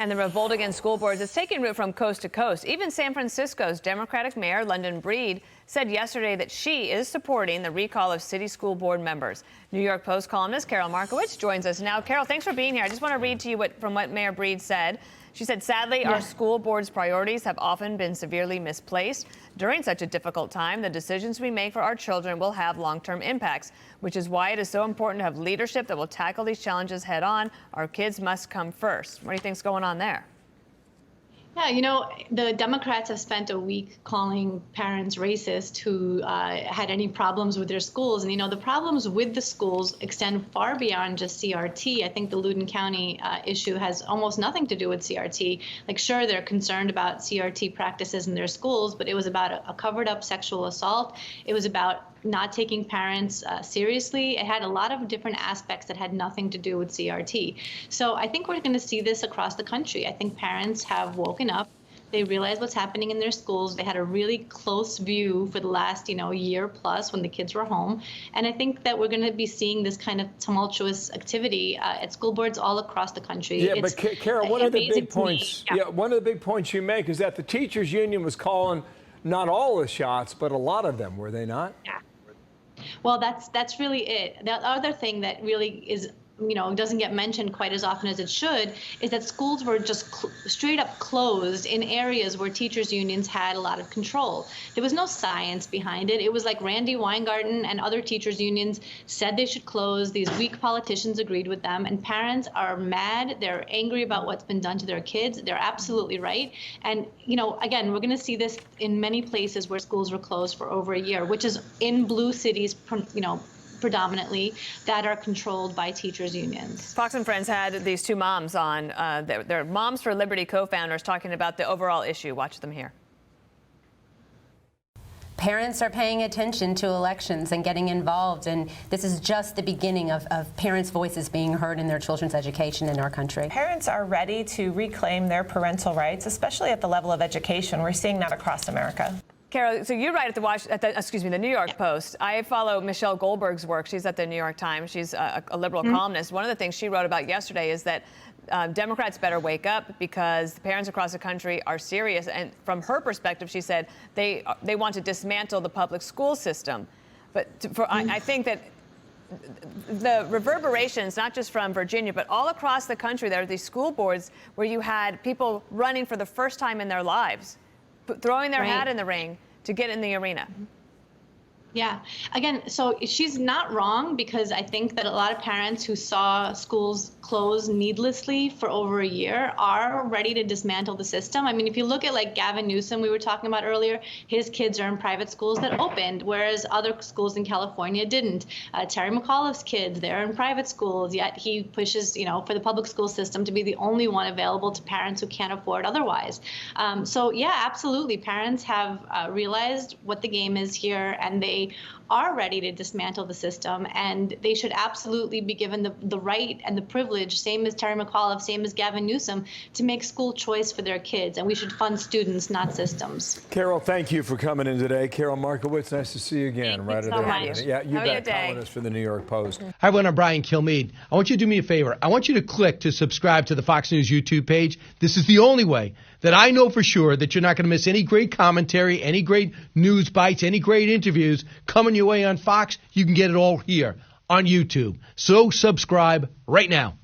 And the revolt against school boards is taking root from coast to coast. Even San Francisco's Democratic Mayor London Breed said yesterday that she is supporting the recall of city school board members. New York Post columnist Karol Markowicz joins us now. Karol, thanks for being here. I just want to read to you from what Mayor Breed said. She said, sadly, our school board's priorities have often been severely misplaced. During such a difficult time, the decisions we make for our children will have long-term impacts, which is why it is so important to have leadership that will tackle these challenges head on. Our kids must come first. What do you think's going on there? Yeah, you know, the Democrats have spent a week calling parents racist who had any problems with their schools. And, you know, the problems with the schools extend far beyond just CRT. I think the Loudoun County issue has almost nothing to do with CRT. Like, sure, they're concerned about CRT practices in their schools, but it was about a covered up sexual assault. It was about not taking parents seriously. It had a lot of different aspects that had nothing to do with CRT. So I think we're going to see this across the country. I think parents have woken up. They realize what's happening in their schools. They had a really close view for the last, year plus when the kids were home. And I think that we're going to be seeing this kind of tumultuous activity at school boards all across the country. Yeah, but Karol, one of the big points, one of the big points you make is that the teachers union was calling not all the shots, but a lot of them, were they not? Yeah. Well, that's really it. The other thing that really is, doesn't get mentioned quite as often as it should is that schools were just straight up closed in areas where teachers unions had a lot of control. There was no science behind it. It was like Randy Weingarten and other teachers unions said they should close. These weak politicians agreed with them, and parents are mad. They're angry about what's been done to their kids. They're absolutely right. And, again, we're going to see this in many places where schools were closed for over a year, which is in blue cities, predominantly, that are controlled by teachers unions. Fox and Friends had these two moms on. They're Moms for Liberty co-founders talking about the overall issue. Watch them here. Parents are paying attention to elections and getting involved, and this is just the beginning of parents' voices being heard in their children's education in our country. Parents are ready to reclaim their parental rights, especially at the level of education. We're seeing that across America. Karol, so you write at the New York Post. I follow Michelle Goldberg's work. She's at the New York Times. She's a liberal columnist. One of the things she wrote about yesterday is that Democrats better wake up because the parents across the country are serious. And from her perspective, she said they want to dismantle the public school system. But I think that the reverberations, not just from Virginia, but all across the country, there are these school boards where you had people running for the first time in their lives, throwing their hat in the ring to get in the arena. Yeah. Again, so she's not wrong, because I think that a lot of parents who saw schools close needlessly for over a year are ready to dismantle the system. I mean, if you look at like Gavin Newsom, we were talking about earlier, his kids are in private schools that opened, whereas other schools in California didn't. Terry McAuliffe's kids, they're in private schools, yet he pushes, for the public school system to be the only one available to parents who can't afford otherwise. So yeah, absolutely. Parents have realized what the game is here, and they are ready to dismantle the system, and they should absolutely be given the right and the privilege, same as Terry McAuliffe, same as Gavin Newsom, to make school choice for their kids. And we should fund students, not systems. Karol, thank you for coming in today. Karol Markowicz, nice to see you again. Thanks so much. Yeah, you bet. Columnist for the New York Post. Hi, everyone. I'm Brian Kilmeade. I want you to do me a favor. I want you to click to subscribe to the Fox News YouTube page. This is the only way that I know for sure that you're not going to miss any great commentary, any great news bites, any great interviews coming your way on Fox. You can get it all here on YouTube. So subscribe right now.